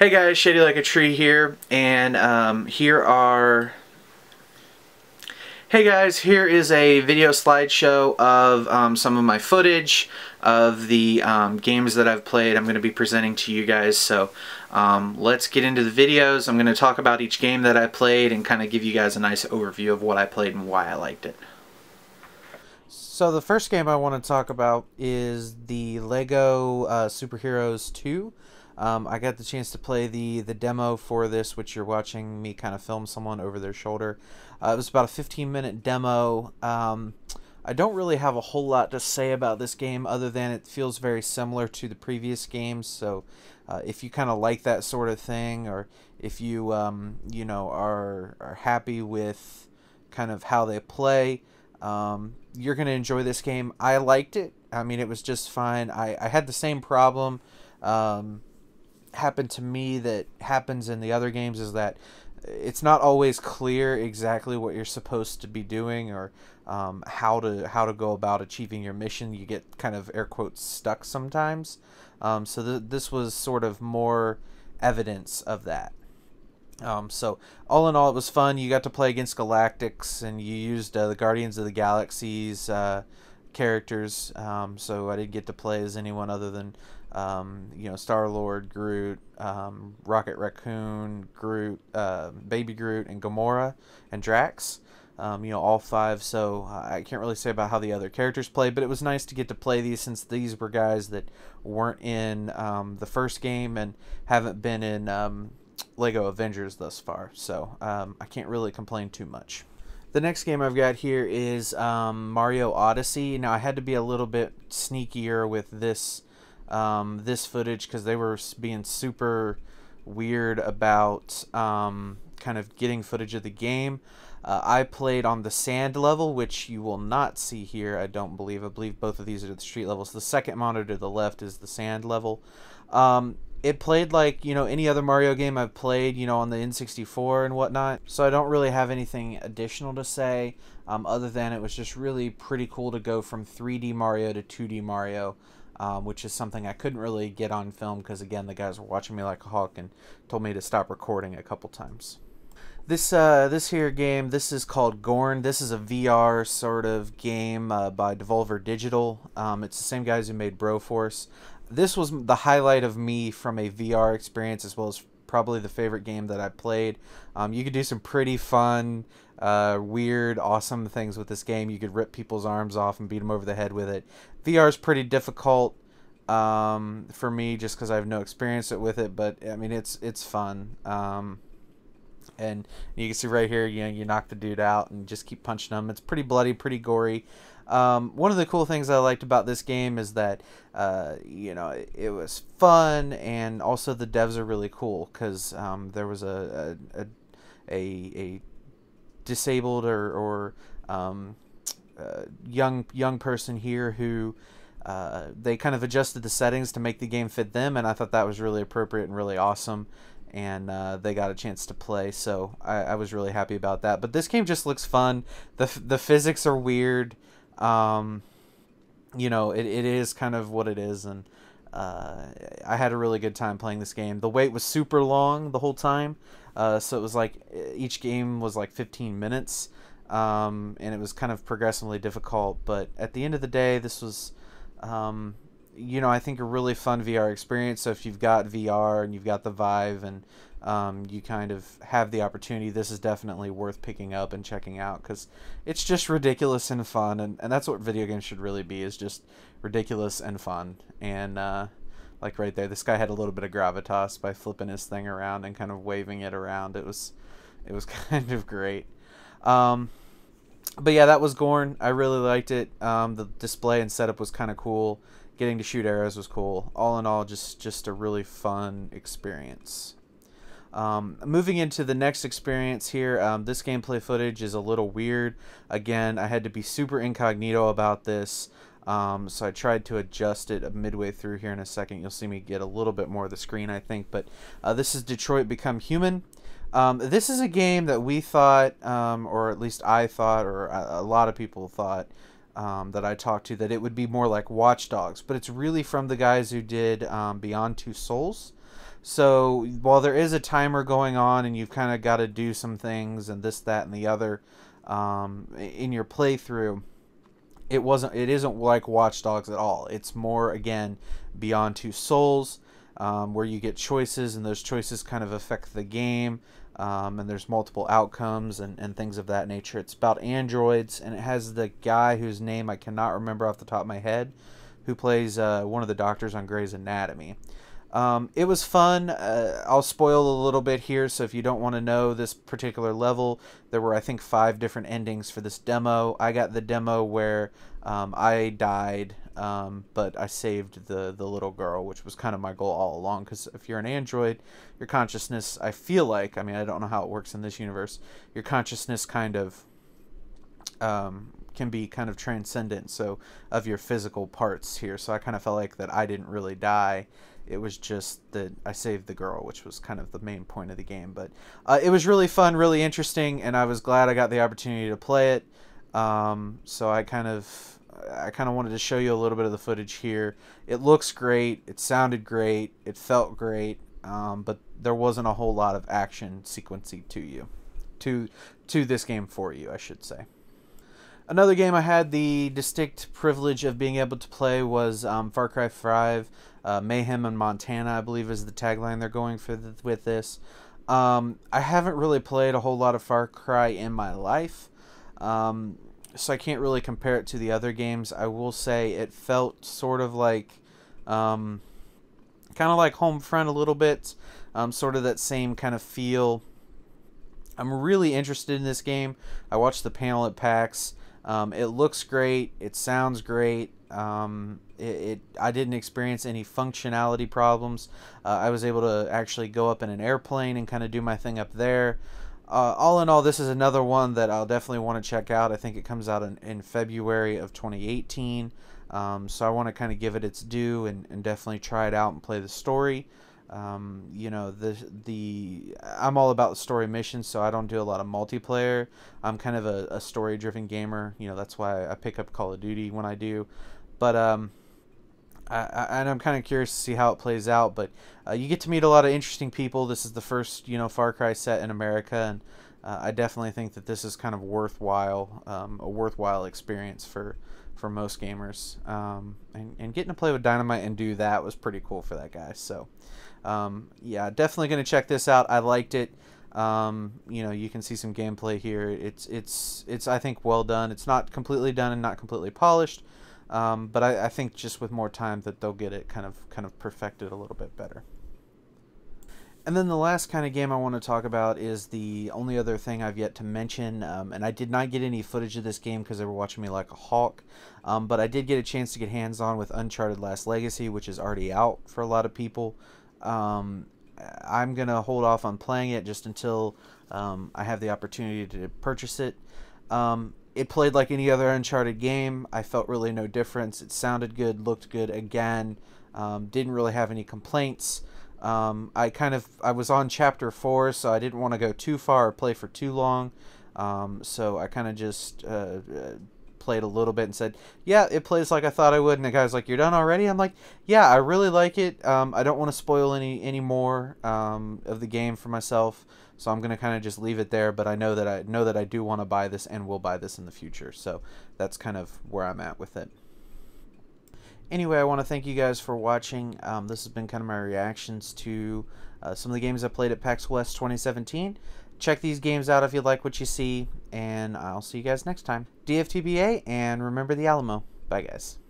Hey guys, Shadylikeatree here, and here is a video slideshow of some of my footage of the games that I've played. I'm going to be presenting to you guys, so let's get into the videos. I'm going to talk about each game that I played and kind of give you guys a nice overview of what I played and why I liked it. So the first game I want to talk about is the Lego Superheroes 2. I got the chance to play the demo for this, which you're watching me kind of film someone over their shoulder. It was about a 15-minute demo. I don't really have a whole lot to say about this game other than it feels very similar to the previous games. So if you kind of like that sort of thing, or if you you know, are happy with kind of how they play, you're going to enjoy this game. I liked it. I mean, it was just fine. I had the same problem happened to me that happens in the other games, is that it's not always clear exactly what you're supposed to be doing, or how to go about achieving your mission. You get kind of air quotes stuck sometimes. So this was sort of more evidence of that. So all in all, it was fun. You got to play against Galactics, and you used the Guardians of the Galaxy's characters. So I didn't get to play as anyone other than you know, Star-Lord, Groot, Rocket Raccoon, Groot, Baby Groot, and Gamora, and Drax. You know, all five. So I can't really say about how the other characters played, but it was nice to get to play these, since these were guys that weren't in the first game and haven't been in Lego Avengers thus far. So I can't really complain too much. The next game I've got here is Mario Odyssey. Now, I had to be a little bit sneakier with this this footage, because they were being super weird about kind of getting footage of the game. I played on the sand level, which you will not see here, I don't believe. I believe both of these are the street levels. The second monitor to the left is the sand level. It played like, you know, any other Mario game I've played, you know, on the N64 and whatnot. So I don't really have anything additional to say, other than it was just really pretty cool to go from 3D Mario to 2D Mario, which is something I couldn't really get on film, because, again, the guys were watching me like a hawk and told me to stop recording a couple times. This here game, this is called Gorn. This is a VR sort of game by Devolver Digital. It's the same guys who made Broforce. This was the highlight of me from a VR experience, as well as probably the favorite game that I played. You could do some pretty fun, weird, awesome things with this game. You could rip people's arms off and beat them over the head with it. VR is pretty difficult for me, just because I have no experience with it, but I mean, it's fun. And you can see right here, you know, you knock the dude out and just keep punching him. It's pretty bloody, pretty gory. One of the cool things I liked about this game is that, you know, it was fun, and also the devs are really cool, because there was a disabled or young person here who they kind of adjusted the settings to make the game fit them, and I thought that was really appropriate and really awesome. And they got a chance to play, so I was really happy about that. But this game just looks fun. The physics are weird. You know, it is kind of what it is, and I had a really good time playing this game. The wait was super long the whole time, so it was like each game was like 15 minutes, and it was kind of progressively difficult. But at the end of the day, this was you know, I think a really fun VR experience. So if you've got VR and you've got the Vive, and you kind of have the opportunity, this is definitely worth picking up and checking out, because it's just ridiculous and fun, and that's what video games should really be, is just ridiculous and fun. And like right there, this guy had a little bit of gravitas by flipping his thing around and kind of waving it around. It was kind of great. But yeah, that was Gorn. I really liked it. The display and setup was kind of cool. Getting to shoot arrows was cool. All in all, just a really fun experience. Moving into the next experience here, this gameplay footage is a little weird. Again, I had to be super incognito about this, so I tried to adjust it midway through here. In a second, you'll see me get a little bit more of the screen, I think. But this is Detroit Become Human. This is a game that we thought, or at least I thought, or a lot of people thought, that I talked to, that it would be more like Watch Dogs, but it's really from the guys who did Beyond Two Souls. So while there is a timer going on and you've kind of got to do some things and this, that, and the other in your playthrough, it isn't like Watch Dogs at all. It's more, again, Beyond Two Souls, where you get choices and those choices kind of affect the game. And there's multiple outcomes and things of that nature. It's about androids, and it has the guy whose name I cannot remember off the top of my head, who plays one of the doctors on Grey's Anatomy. It was fun. I'll spoil a little bit here, so if you don't want to know this particular level, there were, I think, 5 different endings for this demo. I got the demo where I died, but I saved the little girl, which was kind of my goal all along, because if you're an android, your consciousness, I feel like, I mean, I don't know how it works in this universe, your consciousness kind of can be kind of transcendent, so, of your physical parts here. So I kind of felt like that I didn't really die. It was just that I saved the girl, which was kind of the main point of the game. But it was really fun, really interesting, and I was glad I got the opportunity to play it. So I kind of wanted to show you a little bit of the footage here. It looks great. It sounded great. It felt great. But there wasn't a whole lot of action sequencing to this game for you, I should say. Another game I had the distinct privilege of being able to play was Far Cry 5, Mayhem in Montana, I believe is the tagline they're going for with this. I haven't really played a whole lot of Far Cry in my life, so I can't really compare it to the other games. I will say it felt sort of like, kind of like Homefront a little bit, sort of that same kind of feel. I'm really interested in this game. I watched the panel at PAX. It looks great. It sounds great. I didn't experience any functionality problems. I was able to actually go up in an airplane and kind of do my thing up there. All in all, this is another one that I'll definitely want to check out. I think it comes out in February of 2018. So I want to kind of give it its due and definitely try it out and play the story. You know, I'm all about the story missions, so I don't do a lot of multiplayer. I'm kind of a story-driven gamer. You know, that's why I pick up Call of Duty when I do. But and I'm kind of curious to see how it plays out. But you get to meet a lot of interesting people. This is the first, you know, Far Cry set in America, and I definitely think that this is kind of worthwhile, a worthwhile experience for most gamers. And getting to play with Dynamite and do that was pretty cool for that guy. So. Yeah, definitely going to check this out. I liked it. You know, you can see some gameplay here. It's I think well done. It's not completely done and not completely polished, but I think just with more time that they'll get it kind of perfected a little bit better. And then the last kind of game I want to talk about is the only other thing I've yet to mention, and I did not get any footage of this game because they were watching me like a hawk, but I did get a chance to get hands-on with Uncharted Last Legacy, which is already out for a lot of people. I'm going to hold off on playing it just until I have the opportunity to purchase it. It played like any other Uncharted game. I felt really no difference. It sounded good, looked good again. Didn't really have any complaints. I was on chapter 4, so I didn't want to go too far or play for too long. So I kind of just played a little bit and said, yeah, it plays like I thought I would. And the guy's like, you're done already? I'm like, yeah, I really like it. I don't want to spoil any more of the game for myself, so I'm gonna kind of just leave it there. But I know that I do want to buy this and will buy this in the future. So that's kind of where I'm at with it. Anyway, I want to thank you guys for watching. This has been kind of my reactions to some of the games I played at PAX West 2017. Check these games out if you like what you see, and I'll see you guys next time. DFTBA, and remember the Alamo. Bye, guys.